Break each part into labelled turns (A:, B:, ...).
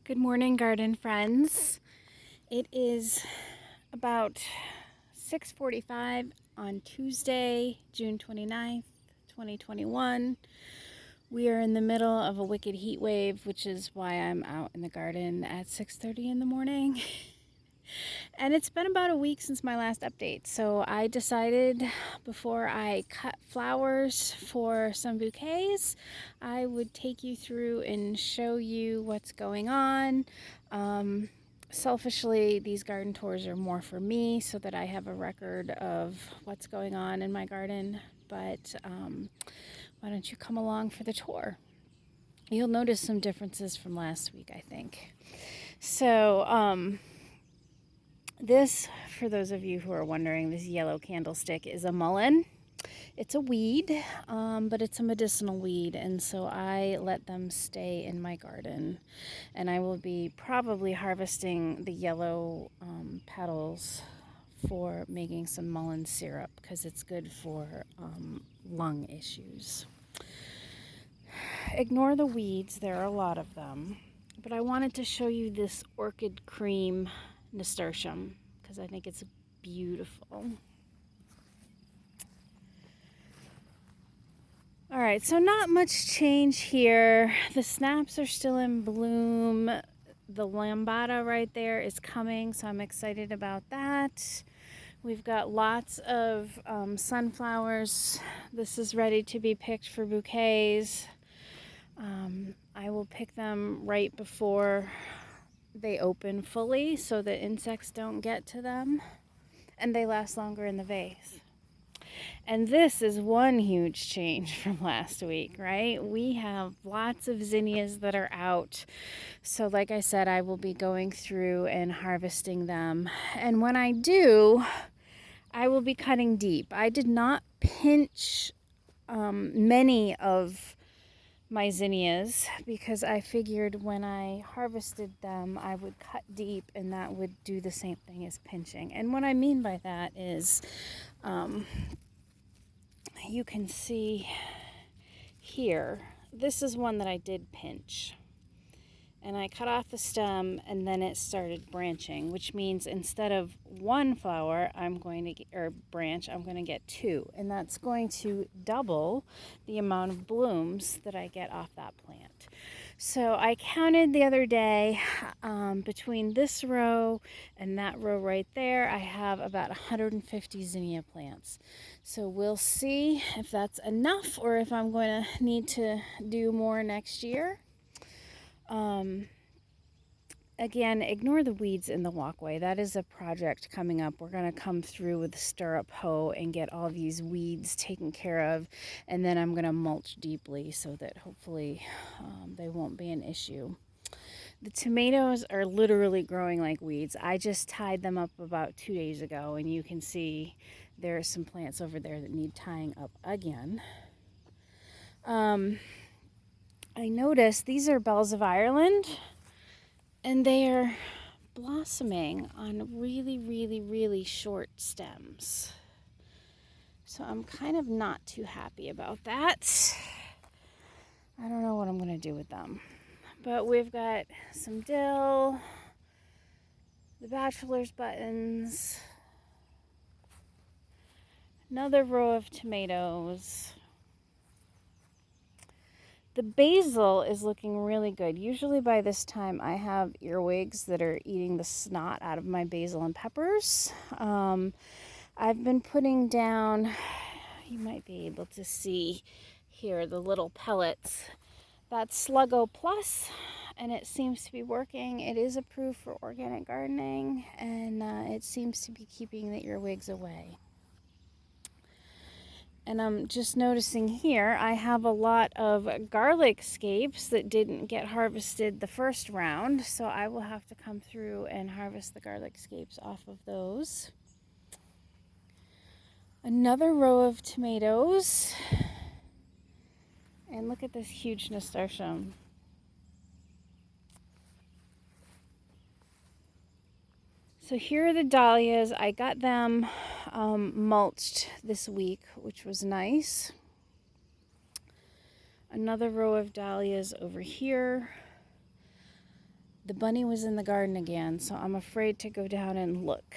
A: Good morning, garden friends. It is about 6:45 on Tuesday, June 29th, 2021. We are in the middle of a wicked heat wave, which is why I'm out in the garden at 6:30 in the morning. And it's been about a week since my last update, so I decided before I cut flowers for some bouquets, I would take you through and show you what's going on. Selfishly, these garden tours are more for me so that I have a record of what's going on in my garden, but why don't you come along for the tour? You'll notice some differences from last week, I think. So, this, for those of you who are wondering, this yellow candlestick is a mullein. It's a weed, but it's a medicinal weed, and so I let them stay in my garden. And I will be probably harvesting the yellow petals for making some mullein syrup because it's good for lung issues. Ignore the weeds, there are a lot of them. But I wanted to show you this orchid cream nasturtium because I think it's beautiful. All right, so not much change here. The snaps are still in bloom. The lambada right there is coming, so I'm excited about that. We've got lots of sunflowers. This is ready to be picked for bouquets. I will pick them right before they open fully so that insects don't get to them, and they last longer in the vase. And this is one huge change from last week, right? We have lots of zinnias that are out. So like I said, I will be going through and harvesting them. And when I do, I will be cutting deep. I did not pinch many of my zinnias because I figured when I harvested them, I would cut deep and that would do the same thing as pinching. And what I mean by that is you can see here, this is one that I did pinch. And I cut off the stem and then it started branching, which means instead of one flower, I'm going to get, or branch, I'm going to get two. And that's going to double the amount of blooms that I get off that plant. So I counted the other day between this row and that row right there, I have about 150 zinnia plants. So we'll see if that's enough or if I'm going to need to do more next year. Again, ignore the weeds in the walkway. That is a project coming up. We're going to come through with a stirrup hoe and get all these weeds taken care of. And then I'm going to mulch deeply so that hopefully they won't be an issue. The tomatoes are literally growing like weeds. I just tied them up about 2 days ago, and you can see there are some plants over there that need tying up again. I noticed these are bells of Ireland. And they are blossoming on really, really, really short stems. So I'm kind of not too happy about that. I don't know what I'm going to do with them. But we've got some dill, the bachelor's buttons, another row of tomatoes. The basil is looking really good. Usually by this time I have earwigs that are eating the snot out of my basil and peppers. I've been putting down, you might be able to see here, the little pellets. That's Sluggo Plus, and it seems to be working. It is approved for organic gardening, and it seems to be keeping the earwigs away. And I'm just noticing here, I have a lot of garlic scapes that didn't get harvested the first round, so I will have to come through and harvest the garlic scapes off of those. Another row of tomatoes. And look at this huge nasturtium. So here are the dahlias. I got them mulched this week, which was nice. Another row of dahlias over here. the bunny was in the garden again, so I'm afraid to go down and look.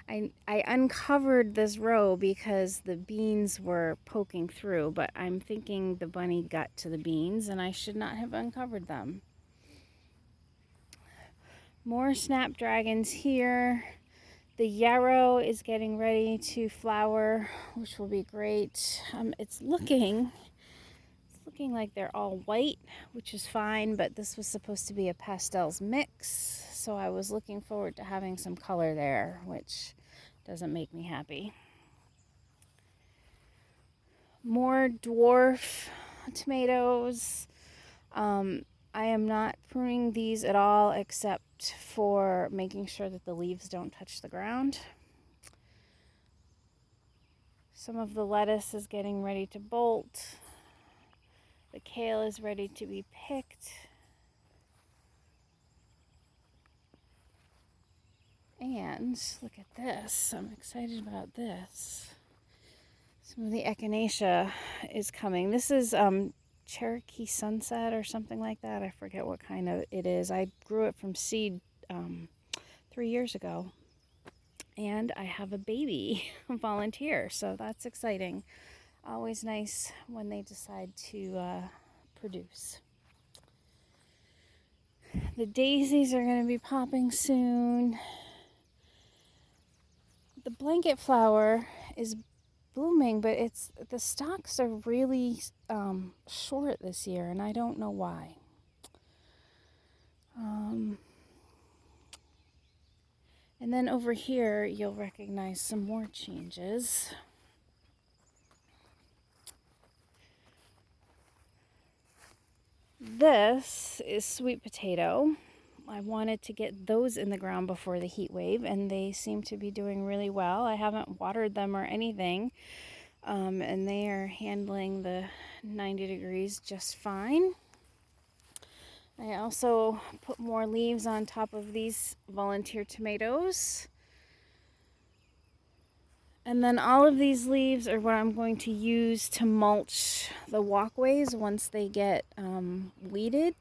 A: I uncovered this row because the beans were poking through, but I'm thinking the bunny got to the beans and I should not have uncovered them. More snapdragons here. The yarrow is getting ready to flower, which will be great. It's looking like they're all white, which is fine, but this was supposed to be a pastels mix, so I was looking forward to having some color there, which doesn't make me happy. More dwarf tomatoes. I am not pruning these at all except for making sure that the leaves don't touch the ground. Some of the lettuce is getting ready to bolt. The kale is ready to be picked. And look at this. I'm excited about this. Some of the echinacea is coming. This is Cherokee Sunset or something like that. I forget what kind of it is. I grew it from seed 3 years ago. And I have a baby volunteer, so that's exciting. Always nice when they decide to produce. The daisies are going to be popping soon. The blanket flower is blooming, but the stalks are really short this year, and I don't know why. And then over here, you'll recognize some more changes. This is sweet potato. I wanted to get those in the ground before the heat wave, and they seem to be doing really well. I haven't watered them or anything, and they are handling the 90 degrees just fine. I also put more leaves on top of these volunteer tomatoes. And then all of these leaves are what I'm going to use to mulch the walkways once they get weeded.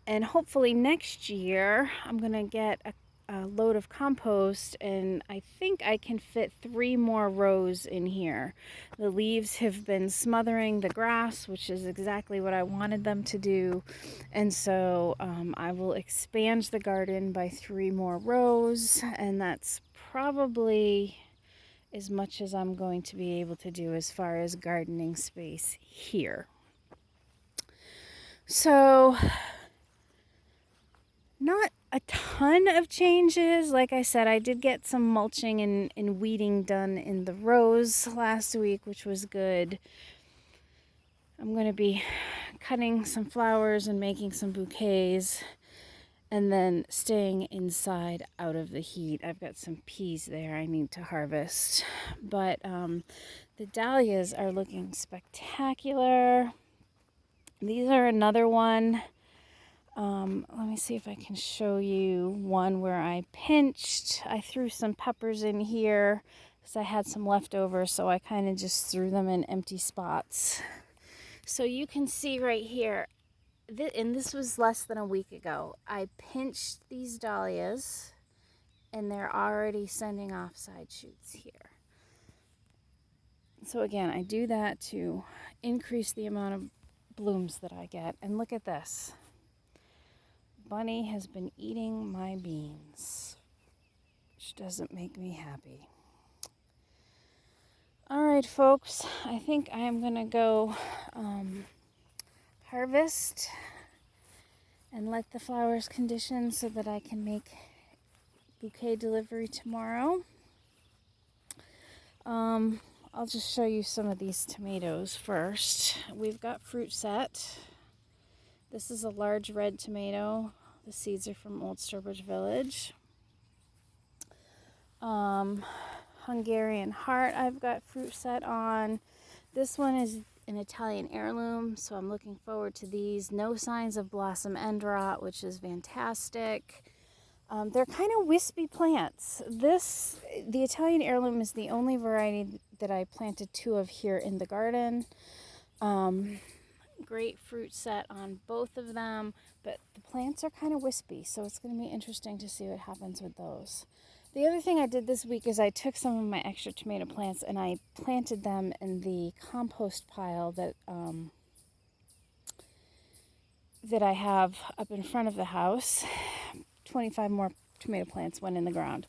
A: And hopefully next year I'm going to get a load of compost, and I think I can fit 3 more rows in here. The leaves have been smothering the grass, which is exactly what I wanted them to do. And so I will expand the garden by 3 more rows, and that's probably as much as I'm going to be able to do as far as gardening space here. So, not a ton of changes. Like I said, I did get some mulching and weeding done in the rows last week, which was good. I'm going to be cutting some flowers and making some bouquets, and then staying inside out of the heat. I've got some peas there I need to harvest. But the dahlias are looking spectacular. These are another one. Let me see if I can show you one where I pinched. I threw some peppers in here because I had some leftovers, so I kind of just threw them in empty spots. So you can see right here, and this was less than a week ago, I pinched these dahlias and they're already sending off side shoots here. So again, I do that to increase the amount of blooms that I get. And look at this. Bunny has been eating my beans, which doesn't make me happy. All right, folks, I think I am going to go harvest and let the flowers condition so that I can make bouquet delivery tomorrow. I'll just show you some of these tomatoes first. We've got fruit set. This is a large red tomato. The seeds are from Old Sturbridge Village. Hungarian heart I've got fruit set on. This one is an Italian heirloom, so I'm looking forward to these. No signs of blossom end rot, which is fantastic. They're kind of wispy plants. The Italian heirloom is the only variety that I planted 2 of here in the garden. Great fruit set on both of them, but the plants are kind of wispy, so it's going to be interesting to see what happens with those. The other thing I did this week is I took some of my extra tomato plants and I planted them in the compost pile that I have up in front of the house. 25 more tomato plants went in the ground.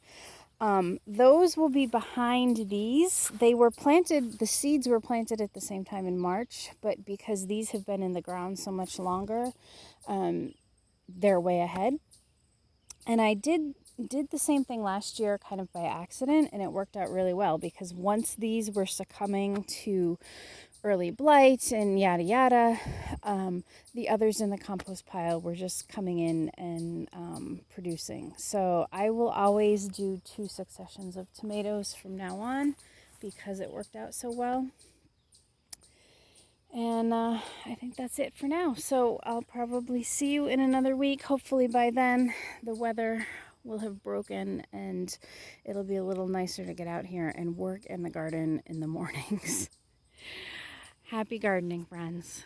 A: Those will be behind these. They were planted, the seeds were planted at the same time in March, but because these have been in the ground so much longer, they're way ahead. And I did the same thing last year kind of by accident, and it worked out really well because once these were succumbing to early blight and yada yada, the others in the compost pile were just coming in and producing. So I will always do 2 successions of tomatoes from now on because it worked out so well. And I think that's it for now. So I'll probably see you in another week. Hopefully by then the weather will have broken and it'll be a little nicer to get out here and work in the garden in the mornings. Happy gardening, friends.